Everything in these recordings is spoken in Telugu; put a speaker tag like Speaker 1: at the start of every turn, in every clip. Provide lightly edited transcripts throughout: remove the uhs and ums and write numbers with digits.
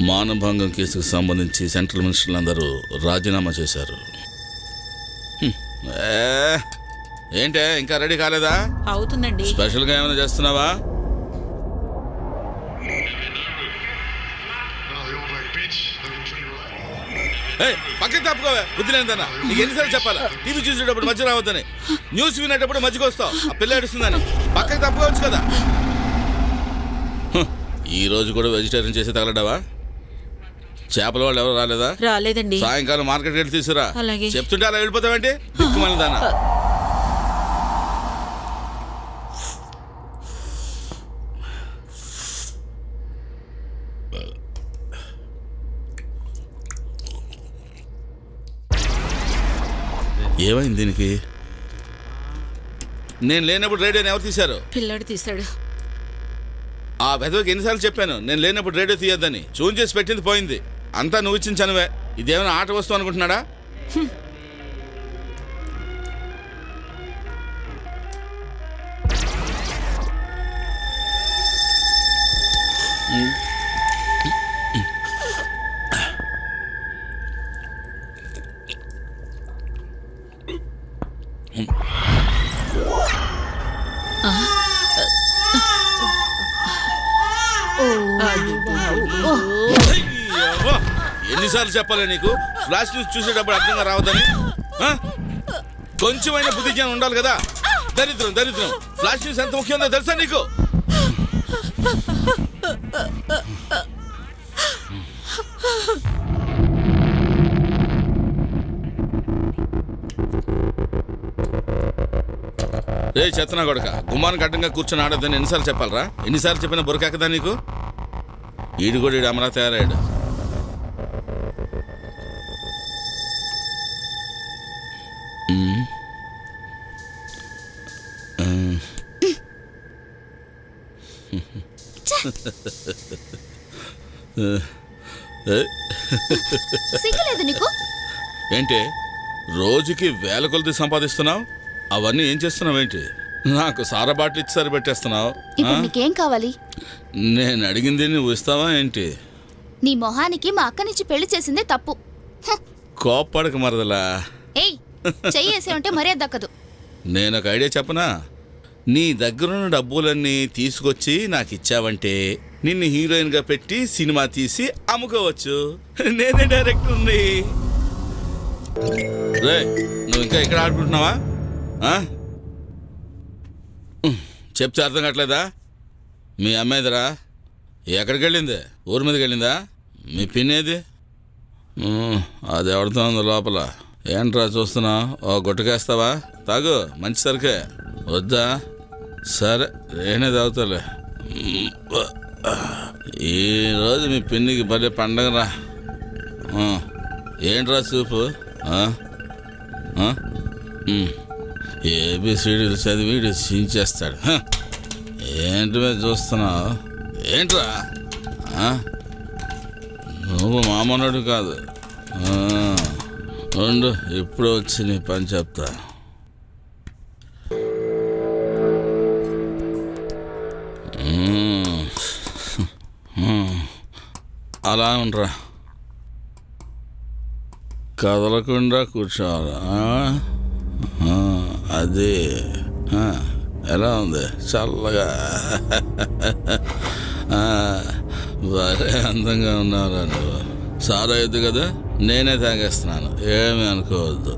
Speaker 1: మానభంగం కేసుకు సంబంధించి సెంట్రల్ మినిస్టర్లందరూ రాజీనామా చేశారు. ఏంటే ఇంకా రెడీ కాలేదా?
Speaker 2: అవుతుందండి.
Speaker 1: స్పెషల్గా ఏమైనా చేస్తున్నావా? పక్కకి తప్పుకోవే, బుద్ధి లేదన్నా. నీకు ఎన్నిసార్లు చెప్పాలా? టీవీ చూసేటప్పుడు మధ్య రావద్దని, న్యూస్ వినేటప్పుడు మధ్యకి వస్తావు. ఆ పిల్ల ఏడుస్తుందని పక్కకి తప్పుకోవచ్చు కదా. ఈ రోజు కూడా వెజిటేరియన్ చేసి తగలడావా? చేపల వాళ్ళు ఎవరు రాలేదా?
Speaker 2: రాలేదండి.
Speaker 1: సాయంకాలం మార్కెట్కి వెళ్ళి తీసుకురా.
Speaker 2: అలాగే.
Speaker 1: చెప్తుంటే అలా వెళ్ళిపోతావేంటి? దిక్కుమాలిన దానా. ఏమైంది దీనికి? నేను లేనప్పుడు రేడియోని ఎవరు తీశారు?
Speaker 2: పిల్లాడు తీశాడు.
Speaker 1: ఆ వెధవకి ఎన్నిసార్లు చెప్పాను నేను లేనప్పుడు రేడియో తీయొద్దని. చూన్ చేసి పెట్టింది పోయింది. అంతా నువ్వు ఇచ్చిన చనువే. ఇదేమైనా ఆట వస్తువు అనుకుంటున్నాడా? ఎన్నిసార్లు చెప్పాలి నీకు ఫ్లాష్ న్యూస్ చూసేటప్పుడు అర్థంగా రావద్దని? కొంచెమైనా బుద్ధి జ్ఞానం ఉండాలి కదా. దరిద్రం దరిద్రం. ఫ్లాష్ న్యూస్ ఎంత ముఖ్యమో తెలుసా నీకు? రే చెత్తనా కొడక, గుమ్మానికి అడ్డంగా కూర్చొని ఆడొద్దని ఎన్నిసార్లు చెప్పాలరా? ఎన్నిసార్లు చెప్పినా బురకెక్కదా నీకు? ఈడు కూడా ఈడు అమరా తయారయ్యాడు. ఏంటి రోజుకి వేల కొలది సంపాదిస్తున్నావు? అవన్నీ ఏం చేస్తున్నావు ఏంటి? నాకు సారా బాటిల్ ఇచ్చి సరి పెట్టేస్తున్నావు.
Speaker 3: నీకేం కావాలి?
Speaker 1: నేను అడిగింది నువ్వు ఇస్తావా ఏంటి?
Speaker 3: నీ మొహానికి మా అక్కనిచ్చి పెళ్లి చేసిందే తప్పు.
Speaker 1: కోప్పడక మరదలా.
Speaker 3: ఏయ్, చెయ్యేసే ఉంటే మర్యాద దక్కదు.
Speaker 1: నేను ఒక ఐడియా చెప్పనా? నీ దగ్గరున్న డబ్బులన్నీ తీసుకొచ్చి నాకు ఇచ్చావంటే నిన్ను హీరోయిన్గా పెట్టి సినిమా తీసి అమ్ముకోవచ్చు. నేనే డైరెక్టర్ ఉంది. రే నువ్వు ఇంకా ఇక్కడ ఆడుకుంటున్నావా? చెప్తే అర్థం కావట్లేదా? మీ అమ్మాయిదరా ఎక్కడికి వెళ్ళింది? ఊరి మీదకి వెళ్ళిందా? మీ పిన్నేది? అది ఎవరితో ఉందో లోపల. ఏంట్రా చూస్తున్నా? ఓ గుట్టకేస్తావా? తాగు, మంచి సరికే. వద్దా? సరే నేనే తాగుతాలే. ఈరోజు మీ పిన్నికి భలే పండగరా. ఏంట్రా చూపు? ఏబిసిడీలు చదివి చించేస్తాడు. ఏంటి మీద చూస్తున్నావు? ఏంట్రా? నువ్వు మామూలుడు కాదు. ఉండు, ఇప్పుడు వచ్చి నీ పని చెప్తా. అలా ఉండరా, కదలకుండా కూర్చోవాలా? అది ఎలా ఉంది? చల్లగా బాగా అందంగా ఉన్నారా నువ్వు? సారా అయ్యద్దు కదా, నేనే తాగేస్తున్నాను, ఏమీ అనుకోవద్దు.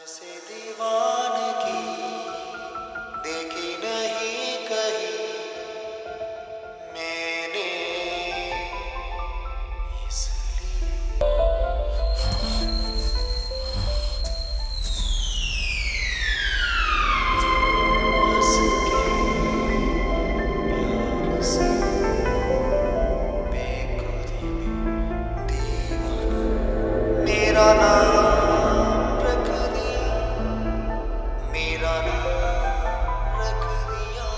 Speaker 2: से दीवानगी देखी नहीं कहीं मैंने इसलिए हंस के प्यार से बेखुदी में दीवाना मेरा नाम रख दिया मेरा नाम रख दिया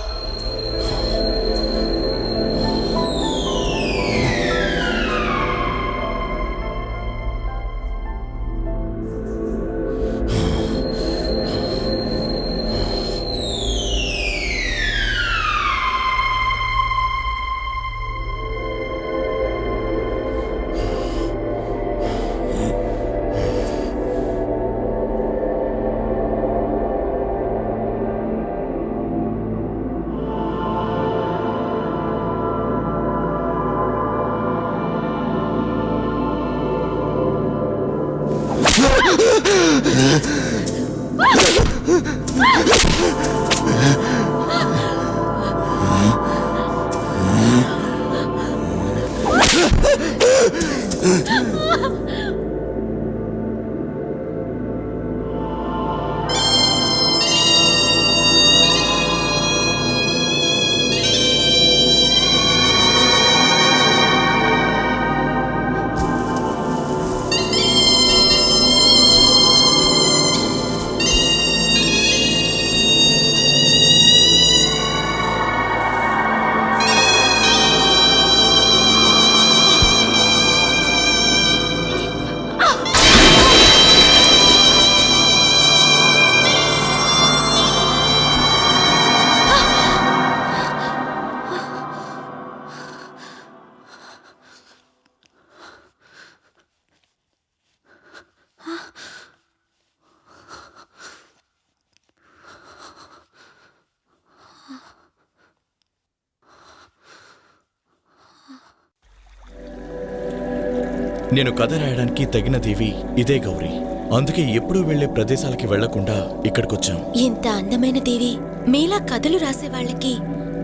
Speaker 4: నేను కథ రాయడానికి తగిన దేవి ఇదే గౌరీ. అందుకే ఎప్పుడూ వెళ్లే ప్రదేశాలకి వెళ్లకుండా ఇక్కడికొచ్చాం.
Speaker 5: ఇంత అందమైన దేవి మీలా కథలు రాసే వాళ్ళకి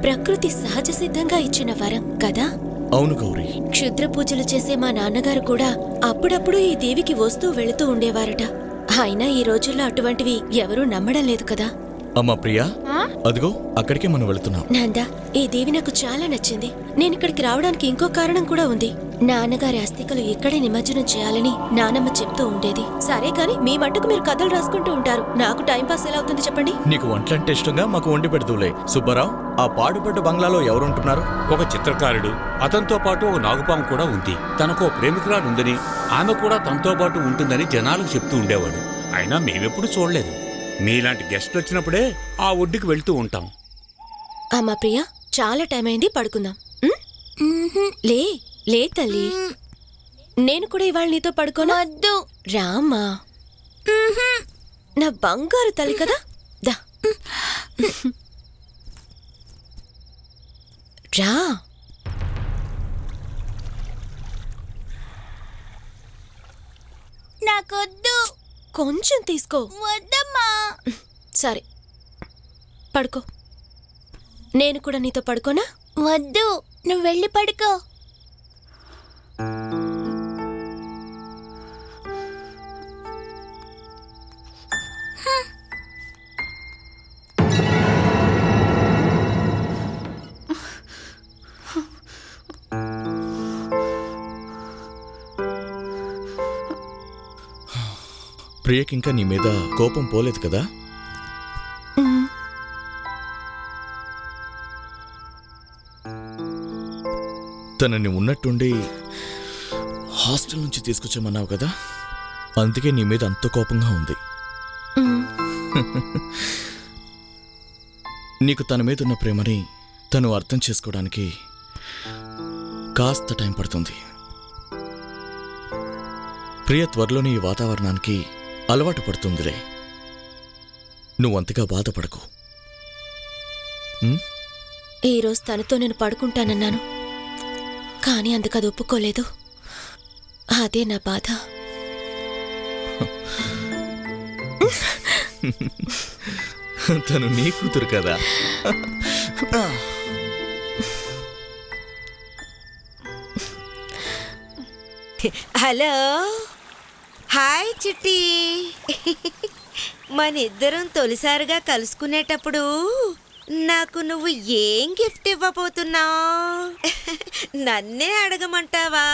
Speaker 5: ప్రకృతి సహజ సిద్ధంగా ఇచ్చిన వరం కదా.
Speaker 4: అవును గౌరీ.
Speaker 5: క్షుద్ర పూజలు చేసే మా నాన్నగారు కూడా అప్పుడప్పుడు ఈ దేవికి వస్తూ వెళుతూ ఉండేవారట. అయినా ఈ రోజుల్లో అటువంటివి ఎవరూ నమ్మడం లేదు కదా.
Speaker 4: అమ్మా ప్రియా, అదిగో అక్కడికే మనం వెళుతున్నాం.
Speaker 5: నాందా, ఈ దేవి నాకు చాలా నచ్చింది. నేను ఇక్కడికి రావడానికి ఇంకో కారణం కూడా ఉంది. నాన్నగారి అస్థికలు ఇక్కడే నిమజ్జనం చేయాలని నానమ్మ చెప్తూ ఉండేది. సరే కాని మీ మట్టుకు మీరు కథలు రాసుకుంటూ ఉంటారు, నాకు టైం పాస్ ఎలా అవుతుంది చెప్పండి.
Speaker 4: నీకు వంటలంటే ఇష్టంగా మాకు వండి పెడుతూలే. సుబ్బారావు, ఆ పాడుపడ్డ బంగ్లాలో ఎవరుంటున్నారు?
Speaker 6: ఒక చిత్రకారుడు, అతనితో పాటు ఒక నాగుపాము కూడా ఉంది. తనకు ప్రేమికురాలు ఉందని, ఆమె కూడా తనతో పాటు ఉంటుందని జనాలకు చెప్తూ ఉండేవాడు. అయినా మేమెప్పుడు చూడలేదు. మీలాంటి గెస్ట్లు వచ్చినప్పుడే ఆ ఒడ్డుకి వెళ్తూ ఉంటాం.
Speaker 5: అమ్మా ప్రియా, చాలా టైం అయింది, పడుకుందాం. లే లే తల్లి, నేను కూడా ఇవాళ నీతో పడుకోనా? వద్దు రామ్మా, నా బంగారు తల్లి కదా. దా రా. నాకొద్దు. కొంచెం తీసుకో. వద్దమ్మా. సరే పడుకో. నేను కూడా నీతో పడుకోనా? వద్దు, నువ్వు వెళ్ళి పడుకో.
Speaker 4: ప్రియకింకా నీ మీద కోపం పోలేదు కదా? తనని ఉన్నట్టుండి హాస్టల్ నుంచి తీసుకొచ్చామన్నావు కదా, అందుకే నీ మీద అంత కోపంగా ఉంది. నీకు తన మీద ఉన్న ప్రేమని తను అర్థం చేసుకోవడానికి కాస్త టైం పడుతుంది. ప్రియ త్వరలోని ఈ వాతావరణానికి అలవాటు పడుతుందిలే. నువ్వంతగా బాధపడకు.
Speaker 5: ఈరోజు తనతో నేను పడుకుంటానన్నాను, కానీ అందుకు అది ఒప్పుకోలేదు. అదే నా బాధ.
Speaker 4: తను నీ కూతురు కదా.
Speaker 7: హలో, హాయ్ చిట్టి. మనిద్దరం తొలిసారిగా కలుసుకునేటప్పుడు నాకు నువ్వు ఏం గిఫ్ట్ ఇవ్వబోతున్నావు? నన్నే అడగమంటావా?